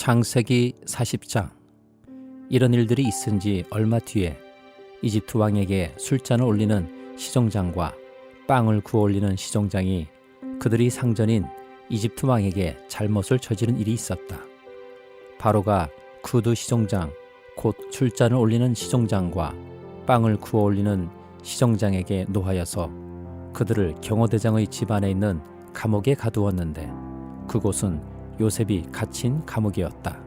창세기 40장. 이런 일들이 있은 지 얼마 뒤에 이집트 왕에게 술잔을 올리는 시종장과 빵을 구워 올리는 시종장이 그들이 상전인 이집트 왕에게 잘못을 저지른 일이 있었다. 바로가 구두 시종장 곧 술잔을 올리는 시종장과 빵을 구워 올리는 시종장에게 노하여서 그들을 경호대장의 집안에 있는 감옥에 가두었는데 그곳은 요셉이 갇힌 감옥이었다.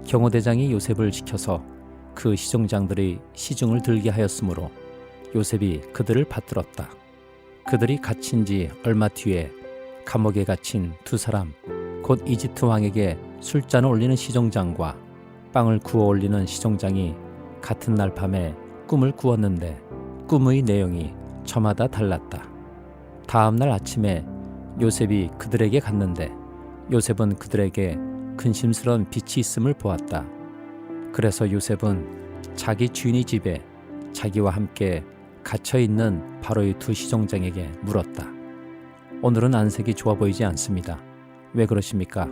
경호대장이 요셉을 시켜서 그 시종장들의 시중을 들게 하였으므로 요셉이 그들을 받들었다. 그들이 갇힌 지 얼마 뒤에 감옥에 갇힌 두 사람 곧 이집트 왕에게 술잔을 올리는 시종장과 빵을 구워 올리는 시종장이 같은 날 밤에 꿈을 꾸었는데 꿈의 내용이 저마다 달랐다. 다음 날 아침에 요셉이 그들에게 갔는데 요셉은 그들에게 근심스러운 빛이 있음을 보았다. 그래서 요셉은 자기 주인의 집에 자기와 함께 갇혀있는 바로의 두 시종장에게 물었다. 오늘은 안색이 좋아 보이지 않습니다. 왜 그러십니까?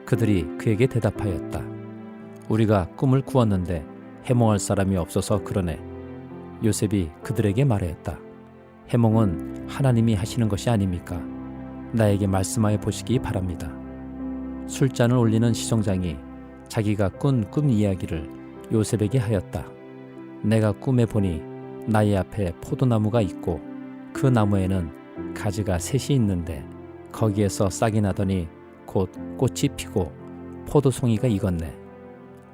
그들이 그에게 대답하였다. 우리가 꿈을 꾸었는데 해몽할 사람이 없어서 그러네. 요셉이 그들에게 말하였다. 해몽은 하나님이 하시는 것이 아닙니까? 나에게 말씀하여 보시기 바랍니다. 술잔을 올리는 시종장이 자기가 꾼 꿈 이야기를 요셉에게 하였다. 내가 꿈에 보니 나의 앞에 포도나무가 있고 그 나무에는 가지가 셋이 있는데 거기에서 싹이 나더니 곧 꽃이 피고 포도송이가 익었네.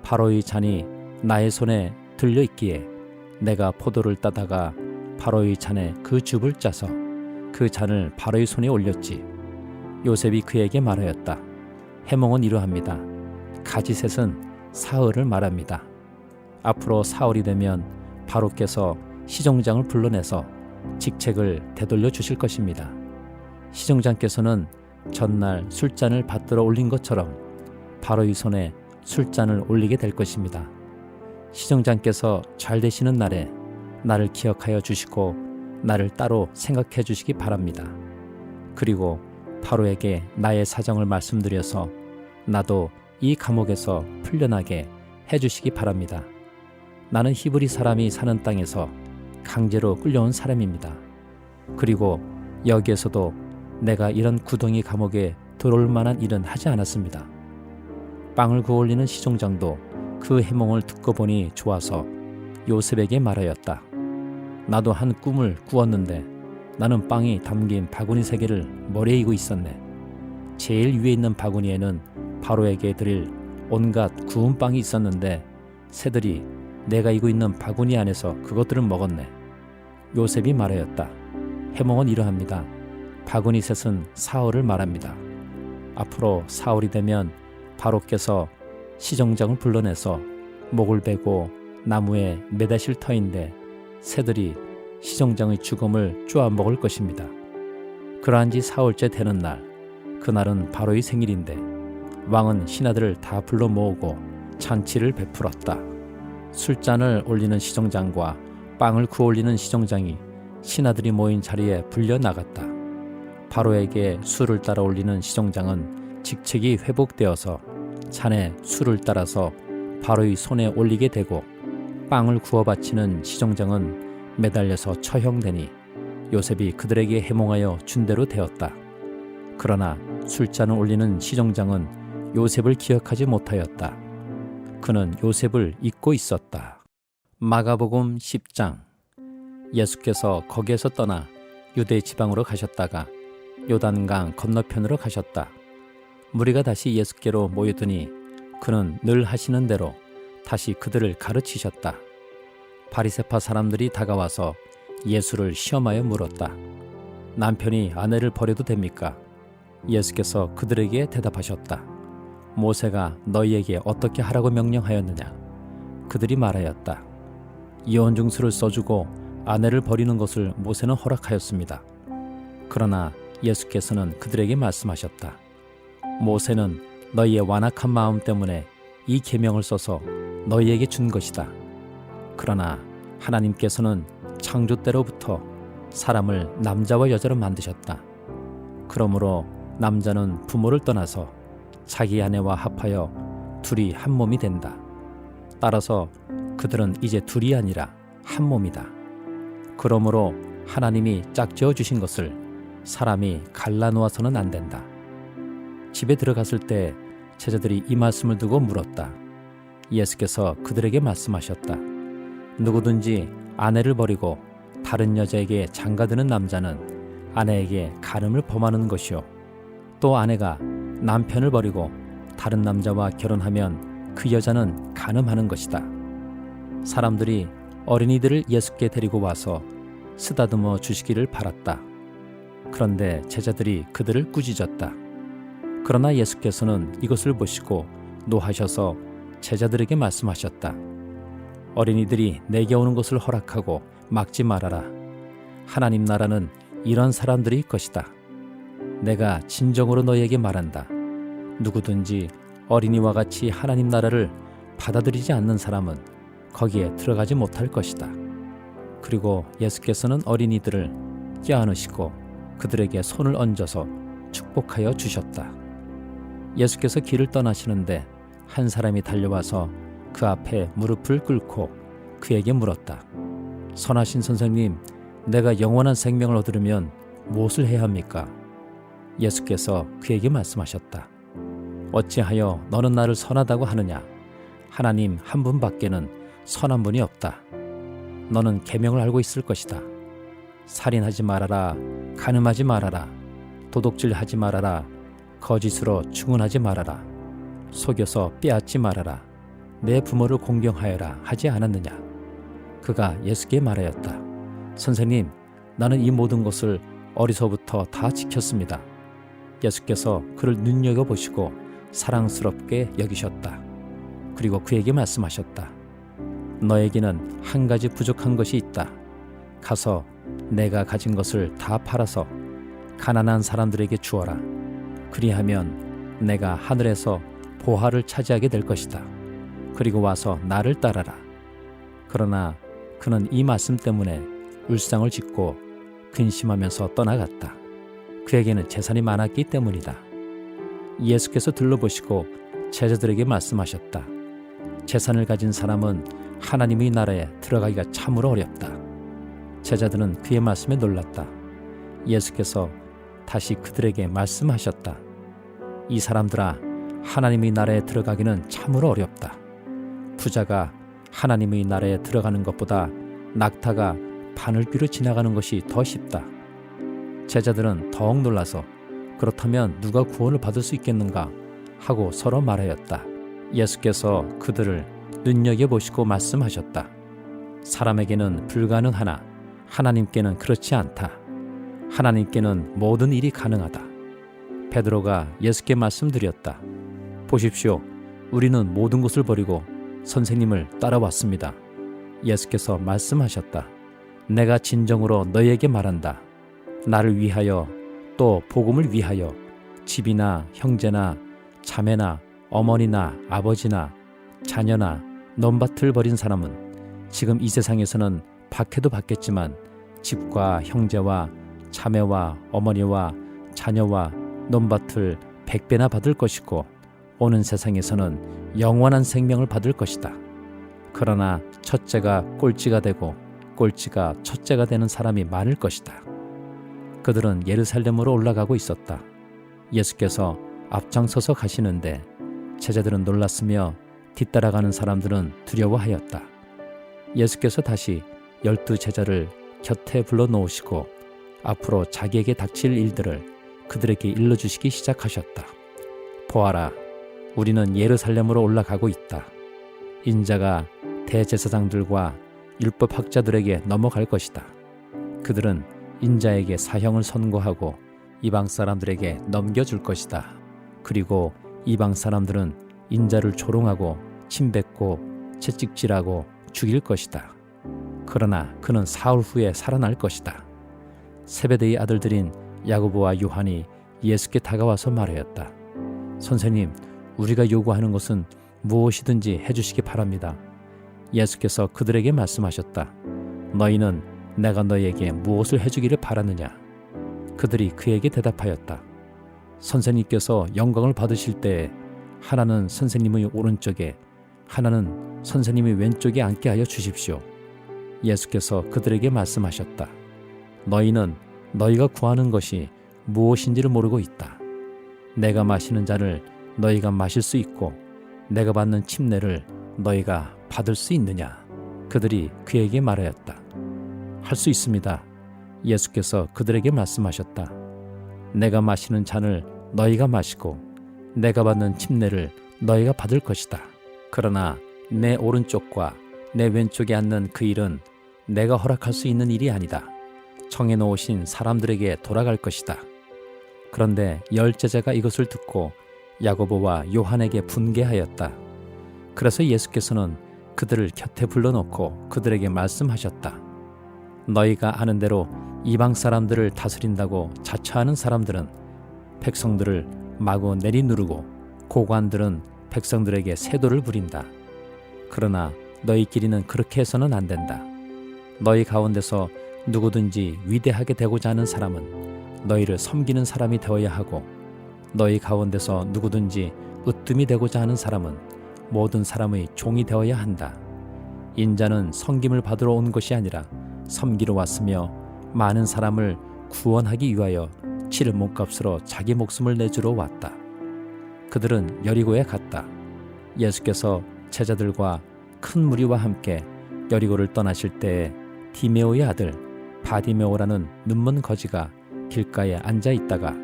바로의 잔이 나의 손에 들려 있기에 내가 포도를 따다가 바로의 잔에 그 줍을 짜서 그 잔을 바로의 손에 올렸지. 요셉이 그에게 말하였다. 해몽은 이러합니다. 가지셋은 사흘을 말합니다. 앞으로 사흘이 되면 바로께서 시종장을 불러내서 직책을 되돌려 주실 것입니다. 시종장께서는 전날 술잔을 받들어 올린 것처럼 바로의 손에 술잔을 올리게 될 것입니다. 시종장께서 잘 되시는 날에 나를 기억하여 주시고 나를 따로 생각해 주시기 바랍니다. 그리고 바로에게 나의 사정을 말씀드려서 나도 이 감옥에서 풀려나게 해주시기 바랍니다. 나는 히브리 사람이 사는 땅에서 강제로 끌려온 사람입니다. 그리고 여기에서도 내가 이런 구덩이 감옥에 들어올 만한 일은 하지 않았습니다. 빵을 구워 올리는 시종장도 그 해몽을 듣고 보니 좋아서 요셉에게 말하였다. 나도 한 꿈을 꾸었는데 나는 빵이 담긴 바구니 3개를 머리에 이고 있었네. 제일 위에 있는 바구니에는 바로에게 드릴 온갖 구운 빵이 있었는데 새들이 내가 이고 있는 바구니 안에서 그것들을 먹었네. 요셉이 말하였다. 해몽은 이러합니다. 바구니 셋은 사흘을 말합니다. 앞으로 사흘이 되면 바로께서 시종장을 불러내서 목을 베고 나무에 매다실 터인데 새들이 시종장의 죽음을 쪼아 먹을 것입니다. 그러한 지 사흘째 되는 날, 그날은 바로의 생일인데 왕은 신하들을 다 불러 모으고 잔치를 베풀었다. 술잔을 올리는 시종장과 빵을 구워 올리는 시종장이 신하들이 모인 자리에 불려 나갔다. 바로에게 술을 따라 올리는 시종장은 직책이 회복되어서 잔에 술을 따라서 바로의 손에 올리게 되고 빵을 구워 바치는 시종장은 매달려서 처형되니 요셉이 그들에게 해몽하여 준 대로 되었다. 그러나 술잔을 올리는 시종장은 요셉을 기억하지 못하였다. 그는 요셉을 잊고 있었다. 마가복음 10장. 예수께서 거기에서 떠나 유대 지방으로 가셨다가 요단강 건너편으로 가셨다. 무리가 다시 예수께로 모이더니 그는 늘 하시는 대로 다시 그들을 가르치셨다. 바리새파 사람들이 다가와서 예수를 시험하여 물었다. 남편이 아내를 버려도 됩니까? 예수께서 그들에게 대답하셨다. 모세가 너희에게 어떻게 하라고 명령하였느냐? 그들이 말하였다. 이혼증서를 써주고 아내를 버리는 것을 모세는 허락하였습니다. 그러나 예수께서는 그들에게 말씀하셨다. 모세는 너희의 완악한 마음 때문에 이 계명을 써서 너희에게 준 것이다. 그러나 하나님께서는 창조 때로부터 사람을 남자와 여자로 만드셨다. 그러므로 남자는 부모를 떠나서 자기 아내와 합하여 둘이 한 몸이 된다. 따라서 그들은 이제 둘이 아니라 한 몸이다. 그러므로 하나님이 짝지어 주신 것을 사람이 갈라놓아서는 안 된다. 집에 들어갔을 때 제자들이 이 말씀을 두고 물었다. 예수께서 그들에게 말씀하셨다. 누구든지 아내를 버리고 다른 여자에게 장가드는 남자는 아내에게 간음을 범하는 것이요, 또 아내가 남편을 버리고 다른 남자와 결혼하면 그 여자는 간음하는 것이다. 사람들이 어린이들을 예수께 데리고 와서 쓰다듬어 주시기를 바랐다. 그런데 제자들이 그들을 꾸짖었다. 그러나 예수께서는 이것을 보시고 노하셔서 제자들에게 말씀하셨다. 어린이들이 내게 오는 것을 허락하고 막지 말아라. 하나님 나라는 이런 사람들일 것이다. 내가 진정으로 너희에게 말한다. 누구든지 어린이와 같이 하나님 나라를 받아들이지 않는 사람은 거기에 들어가지 못할 것이다. 그리고 예수께서는 어린이들을 껴안으시고 그들에게 손을 얹어서 축복하여 주셨다. 예수께서 길을 떠나시는데 한 사람이 달려와서 그 앞에 무릎을 꿇고 그에게 물었다. 선하신 선생님, 내가 영원한 생명을 얻으려면 무엇을 해야 합니까? 예수께서 그에게 말씀하셨다. 어찌하여 너는 나를 선하다고 하느냐? 하나님 한 분밖에는 선한 분이 없다. 너는 계명을 알고 있을 것이다. 살인하지 말아라, 간음하지 말아라, 도둑질하지 말아라, 거짓으로 증언하지 말아라, 속여서 빼앗지 말아라, 내 부모를 공경하여라 하지 않았느냐? 그가 예수께 말하였다. 선생님, 나는 이 모든 것을 어리서부터 다 지켰습니다. 예수께서 그를 눈여겨보시고 사랑스럽게 여기셨다. 그리고 그에게 말씀하셨다. 너에게는 한 가지 부족한 것이 있다. 가서 내가 가진 것을 다 팔아서 가난한 사람들에게 주어라. 그리하면 내가 하늘에서 보화를 차지하게 될 것이다. 그리고 와서 나를 따라라. 그러나 그는 이 말씀 때문에 울상을 짓고 근심하면서 떠나갔다. 그에게는 재산이 많았기 때문이다. 예수께서 둘러보시고 제자들에게 말씀하셨다. 재산을 가진 사람은 하나님의 나라에 들어가기가 참으로 어렵다. 제자들은 그의 말씀에 놀랐다. 예수께서 다시 그들에게 말씀하셨다. 이 사람들아, 하나님의 나라에 들어가기는 참으로 어렵다. 부자가 하나님의 나라에 들어가는 것보다 낙타가 바늘귀로 지나가는 것이 더 쉽다. 제자들은 더욱 놀라서 그렇다면 누가 구원을 받을 수 있겠는가 하고 서로 말하였다. 예수께서 그들을 눈여겨보시고 말씀하셨다. 사람에게는 불가능하나 하나님께는 그렇지 않다. 하나님께는 모든 일이 가능하다. 베드로가 예수께 말씀드렸다. 보십시오. 우리는 모든 것을 버리고 선생님을 따라왔습니다. 예수께서 말씀하셨다. 내가 진정으로 너희에게 말한다. 나를 위하여 또 복음을 위하여 집이나 형제나 자매나 어머니나 아버지나 자녀나 논밭을 버린 사람은 지금 이 세상에서는 박해도 받겠지만 집과 형제와 자매와 어머니와 자녀와 논밭을 100배나 받을 것이고 오는 세상에서는 영원한 생명을 받을 것이다. 그러나 첫째가 꼴찌가 되고 꼴찌가 첫째가 되는 사람이 많을 것이다. 그들은 예루살렘으로 올라가고 있었다. 예수께서 앞장서서 가시는데 제자들은 놀랐으며 뒤따라가는 사람들은 두려워하였다. 예수께서 다시 12 제자를 곁에 불러놓으시고 앞으로 자기에게 닥칠 일들을 그들에게 일러주시기 시작하셨다. 보아라, 우리는 예루살렘으로 올라가고 있다. 인자가 대제사장들과 율법학자들에게 넘어갈 것이다. 그들은 인자에게 사형을 선고하고 이방 사람들에게 넘겨줄 것이다. 그리고 이방 사람들은 인자를 조롱하고 침뱉고 채찍질하고 죽일 것이다. 그러나 그는 사흘 후에 살아날 것이다. 세베대의 아들들인 야고보와 요한이 예수께 다가와서 말하였다. 선생님, 우리가 요구하는 것은 무엇이든지 해주시기 바랍니다. 예수께서 그들에게 말씀하셨다. 너희는 내가 너희에게 무엇을 해주기를 바라느냐? 그들이 그에게 대답하였다. 선생님께서 영광을 받으실 때에 하나는 선생님의 오른쪽에 하나는 선생님의 왼쪽에 앉게 하여 주십시오. 예수께서 그들에게 말씀하셨다. 너희는 너희가 구하는 것이 무엇인지를 모르고 있다. 내가 마시는 잔을 너희가 마실 수 있고 내가 받는 침례를 너희가 받을 수 있느냐? 그들이 그에게 말하였다. 할 수 있습니다. 예수께서 그들에게 말씀하셨다. 내가 마시는 잔을 너희가 마시고 내가 받는 침례를 너희가 받을 것이다. 그러나 내 오른쪽과 내 왼쪽에 앉는 그 일은 내가 허락할 수 있는 일이 아니다. 정해놓으신 사람들에게 돌아갈 것이다. 그런데 10 제자가 이것을 듣고 야고보와 요한에게 분개하였다. 그래서 예수께서는 그들을 곁에 불러놓고 그들에게 말씀하셨다. 너희가 아는 대로 이방 사람들을 다스린다고 자처하는 사람들은 백성들을 마구 내리누르고 고관들은 백성들에게 세도를 부린다. 그러나 너희끼리는 그렇게 해서는 안 된다. 너희 가운데서 누구든지 위대하게 되고자 하는 사람은 너희를 섬기는 사람이 되어야 하고 너희 가운데서 누구든지 으뜸이 되고자 하는 사람은 모든 사람의 종이 되어야 한다. 인자는 섬김을 받으러 온 것이 아니라 섬기러 왔으며 많은 사람을 구원하기 위하여 치를 몸값으로 자기 목숨을 내주러 왔다. 그들은 여리고에 갔다. 예수께서 제자들과 큰 무리와 함께 여리고를 떠나실 때에 디메오의 아들 바디메오라는 눈먼 거지가 길가에 앉아 있다가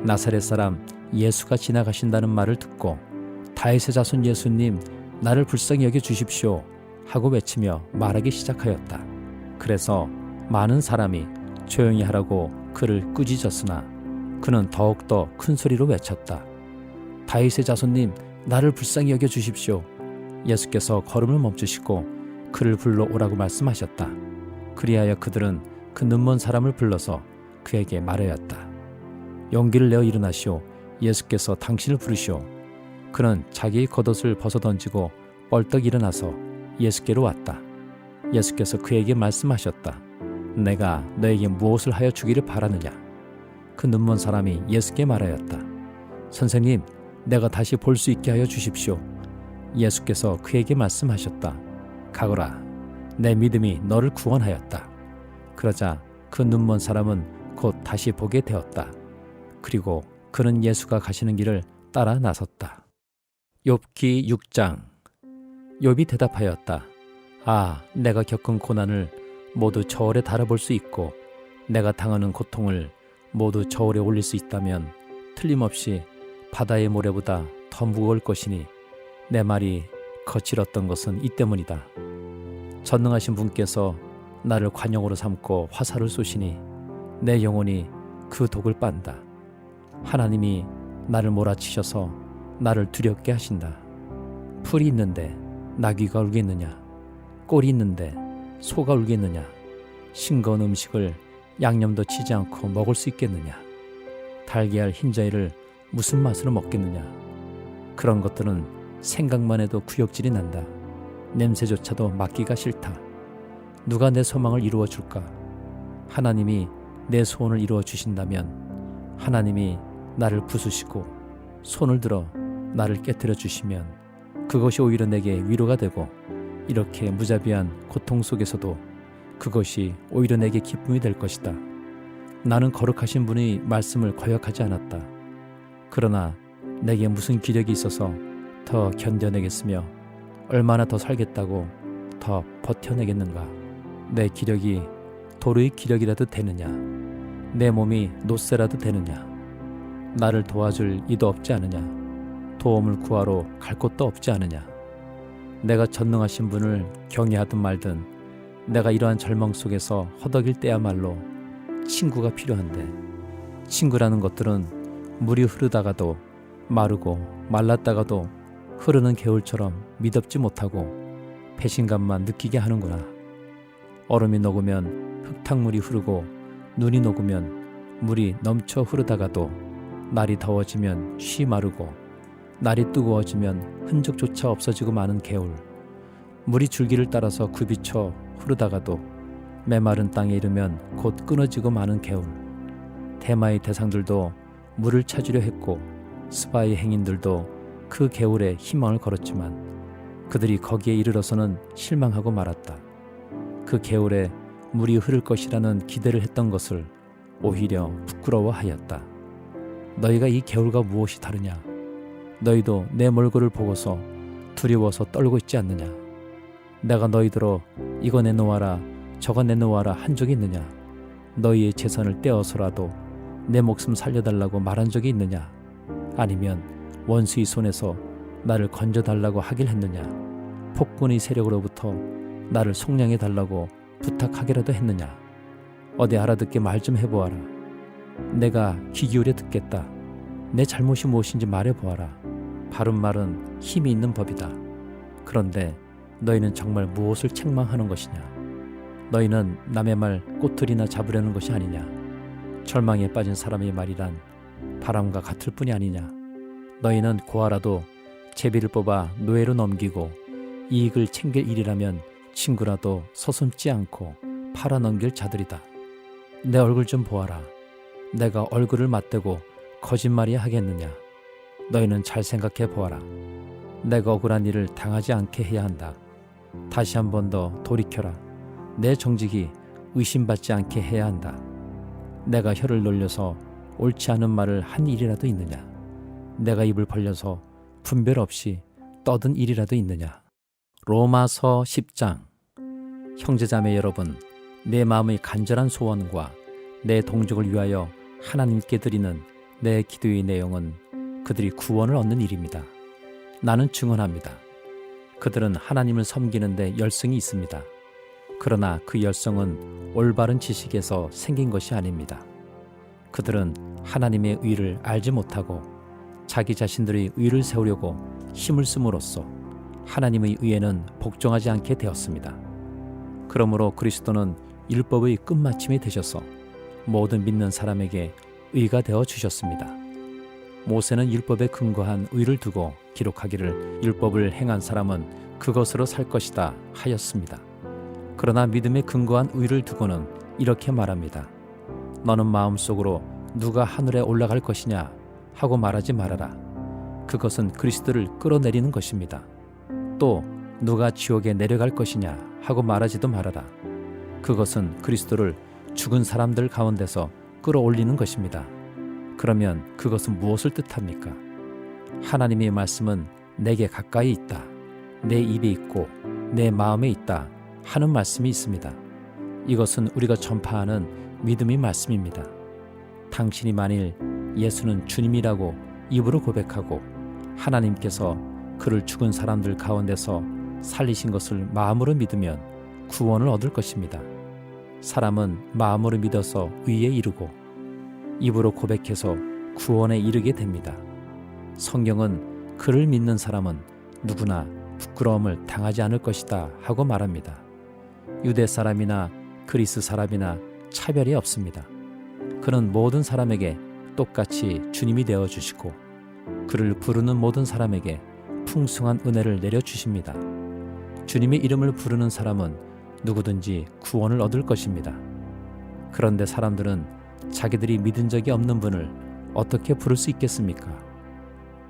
나사렛 사람 예수가 지나가신다는 말을 듣고 다윗의 자손 예수님, 나를 불쌍히 여겨 주십시오 하고 외치며 말하기 시작하였다. 그래서 많은 사람이 조용히 하라고 그를 꾸짖었으나 그는 더욱더 큰 소리로 외쳤다. 다윗의 자손님, 나를 불쌍히 여겨 주십시오. 예수께서 걸음을 멈추시고 그를 불러오라고 말씀하셨다. 그리하여 그들은 그 눈먼 사람을 불러서 그에게 말하였다. 용기를 내어 일어나시오. 예수께서 당신을 부르시오. 그는 자기의 겉옷을 벗어던지고 벌떡 일어나서 예수께로 왔다. 예수께서 그에게 말씀하셨다. 내가 너에게 무엇을 하여 주기를 바라느냐? 그 눈먼 사람이 예수께 말하였다. 선생님, 내가 다시 볼 수 있게 하여 주십시오. 예수께서 그에게 말씀하셨다. 가거라. 내 믿음이 너를 구원하였다. 그러자 그 눈먼 사람은 곧 다시 보게 되었다. 그리고 그는 예수가 가시는 길을 따라 나섰다. 욥기 6장. 욥이 대답하였다. 아, 내가 겪은 고난을 모두 저울에 달아볼 수 있고 내가 당하는 고통을 모두 저울에 올릴 수 있다면 틀림없이 바다의 모래보다 더 무거울 것이니 내 말이 거칠었던 것은 이 때문이다. 전능하신 분께서 나를 관용으로 삼고 화살을 쏘시니 내 영혼이 그 독을 빤다. 하나님이 나를 몰아치셔서 나를 두렵게 하신다. 풀이 있는데 나귀가 울겠느냐? 꼴이 있는데 소가 울겠느냐? 싱거운 음식을 양념도 치지 않고 먹을 수 있겠느냐? 달걀 흰자위를 무슨 맛으로 먹겠느냐? 그런 것들은 생각만 해도 구역질이 난다. 냄새조차도 맡기가 싫다. 누가 내 소망을 이루어 줄까? 하나님이 내 소원을 이루어 주신다면 하나님이 나를 부수시고 손을 들어 나를 깨뜨려 주시면 그것이 오히려 내게 위로가 되고 이렇게 무자비한 고통 속에서도 그것이 오히려 내게 기쁨이 될 것이다. 나는 거룩하신 분의 말씀을 거역하지 않았다. 그러나 내게 무슨 기력이 있어서 더 견뎌내겠으며 얼마나 더 살겠다고 더 버텨내겠는가? 내 기력이 도르의 기력이라도 되느냐? 내 몸이 노쇠라도 되느냐? 나를 도와줄 이도 없지 않으냐? 도움을 구하러 갈 곳도 없지 않으냐? 내가 전능하신 분을 경외하든 말든 내가 이러한 절망 속에서 허덕일 때야말로 친구가 필요한데 친구라는 것들은 물이 흐르다가도 마르고 말랐다가도 흐르는 개울처럼 미덥지 못하고 배신감만 느끼게 하는구나. 얼음이 녹으면 흙탕물이 흐르고 눈이 녹으면 물이 넘쳐 흐르다가도 날이 더워지면 쉬 마르고 날이 뜨거워지면 흔적조차 없어지고 마는 개울. 물이 줄기를 따라서 굽이쳐 흐르다가도 메마른 땅에 이르면 곧 끊어지고 마는 개울. 대마의 대상들도 물을 찾으려 했고 스바의 행인들도 그 개울에 희망을 걸었지만 그들이 거기에 이르러서는 실망하고 말았다. 그 개울에 물이 흐를 것이라는 기대를 했던 것을 오히려 부끄러워하였다. 너희가 이 개울과 무엇이 다르냐? 너희도 내 몰골을 보고서 두려워서 떨고 있지 않느냐? 내가 너희들어 이거 내놓아라 저거 내놓아라 한 적이 있느냐? 너희의 재산을 떼어서라도 내 목숨 살려달라고 말한 적이 있느냐? 아니면 원수의 손에서 나를 건져달라고 하길 했느냐? 폭군의 세력으로부터 나를 속량해달라고 부탁하기라도 했느냐? 어디 알아듣게 말 좀 해보아라. 내가 귀 기울여 듣겠다. 내 잘못이 무엇인지 말해보아라. 바른 말은 힘이 있는 법이다. 그런데 너희는 정말 무엇을 책망하는 것이냐? 너희는 남의 말 꼬투리나 잡으려는 것이 아니냐? 절망에 빠진 사람의 말이란 바람과 같을 뿐이 아니냐? 너희는 고아라도 제비를 뽑아 노예로 넘기고 이익을 챙길 일이라면 친구라도 서슴지 않고 팔아넘길 자들이다. 내 얼굴 좀 보아라. 내가 얼굴을 맞대고 거짓말이야 하겠느냐? 너희는 잘 생각해 보아라. 내가 억울한 일을 당하지 않게 해야 한다. 다시 한 번 더 돌이켜라. 내 정직이 의심받지 않게 해야 한다. 내가 혀를 놀려서 옳지 않은 말을 한 일이라도 있느냐? 내가 입을 벌려서 분별 없이 떠든 일이라도 있느냐? 로마서 10장. 형제자매 여러분, 내 마음의 간절한 소원과 내 동족을 위하여 하나님께 드리는 내 기도의 내용은 그들이 구원을 얻는 일입니다. 나는 증언합니다. 그들은 하나님을 섬기는 데 열성이 있습니다. 그러나 그 열성은 올바른 지식에서 생긴 것이 아닙니다. 그들은 하나님의 의를 알지 못하고 자기 자신들의 의를 세우려고 힘을 씀으로써 하나님의 의에는 복종하지 않게 되었습니다. 그러므로 그리스도는 율법의 끝마침이 되셔서 모든 믿는 사람에게 의가 되어 주셨습니다. 모세는 율법에 근거한 의를 두고 기록하기를 율법을 행한 사람은 그것으로 살 것이다 하였습니다. 그러나 믿음에 근거한 의를 두고는 이렇게 말합니다. 너는 마음속으로 누가 하늘에 올라갈 것이냐 하고 말하지 말아라. 그것은 그리스도를 끌어내리는 것입니다. 또 누가 지옥에 내려갈 것이냐 하고 말하지도 말아라. 그것은 그리스도를 죽은 사람들 가운데서 끌어올리는 것입니다. 그러면 그것은 무엇을 뜻합니까? 하나님의 말씀은 내게 가까이 있다, 내 입에 있고 내 마음에 있다 하는 말씀이 있습니다. 이것은 우리가 전파하는 믿음의 말씀입니다. 당신이 만일 예수는 주님이라고 입으로 고백하고 하나님께서 그를 죽은 사람들 가운데서 살리신 것을 마음으로 믿으면 구원을 얻을 것입니다. 사람은 마음으로 믿어서 의에 이르고 입으로 고백해서 구원에 이르게 됩니다. 성경은 그를 믿는 사람은 누구나 부끄러움을 당하지 않을 것이다 하고 말합니다. 유대 사람이나 그리스 사람이나 차별이 없습니다. 그는 모든 사람에게 똑같이 주님이 되어주시고 그를 부르는 모든 사람에게 풍성한 은혜를 내려주십니다. 주님의 이름을 부르는 사람은 누구든지 구원을 얻을 것입니다. 그런데 사람들은 자기들이 믿은 적이 없는 분을 어떻게 부를 수 있겠습니까?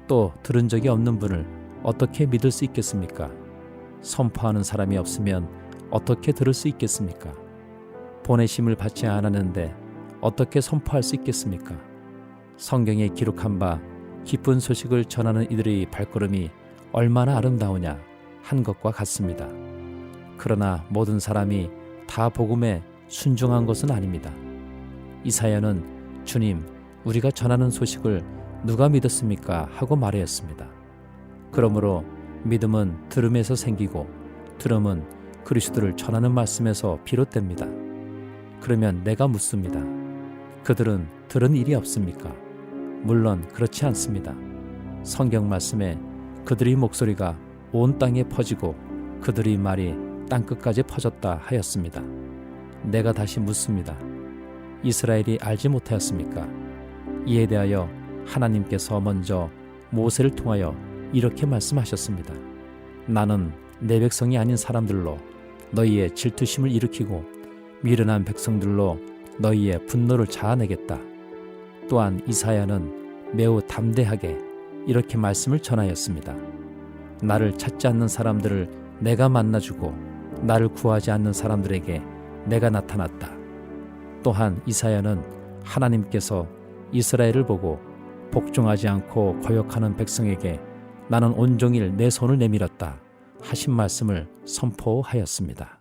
또 들은 적이 없는 분을 어떻게 믿을 수 있겠습니까? 선포하는 사람이 없으면 어떻게 들을 수 있겠습니까? 보내심을 받지 않았는데 어떻게 선포할 수 있겠습니까? 성경에 기록한 바 기쁜 소식을 전하는 이들의 발걸음이 얼마나 아름다우냐 한 것과 같습니다. 그러나 모든 사람이 다 복음에 순종한 것은 아닙니다. 이사야는 주님, 우리가 전하는 소식을 누가 믿었습니까? 하고 말하였습니다. 그러므로 믿음은 들음에서 생기고 들음은 그리스도를 전하는 말씀에서 비롯됩니다. 그러면 내가 묻습니다. 그들은 들은 일이 없습니까? 물론 그렇지 않습니다. 성경 말씀에 그들의 목소리가 온 땅에 퍼지고 그들의 말이 땅끝까지 퍼졌다 하였습니다. 내가 다시 묻습니다. 이스라엘이 알지 못하였습니까? 이에 대하여 하나님께서 먼저 모세를 통하여 이렇게 말씀하셨습니다. 나는 내 백성이 아닌 사람들로 너희의 질투심을 일으키고 미련한 백성들로 너희의 분노를 자아내겠다. 또한 이사야는 매우 담대하게 이렇게 말씀을 전하였습니다. 나를 찾지 않는 사람들을 내가 만나주고 나를 구하지 않는 사람들에게 내가 나타났다. 또한 이사야는 하나님께서 이스라엘을 보고 복종하지 않고 거역하는 백성에게 나는 온종일 내 손을 내밀었다 하신 말씀을 선포하였습니다.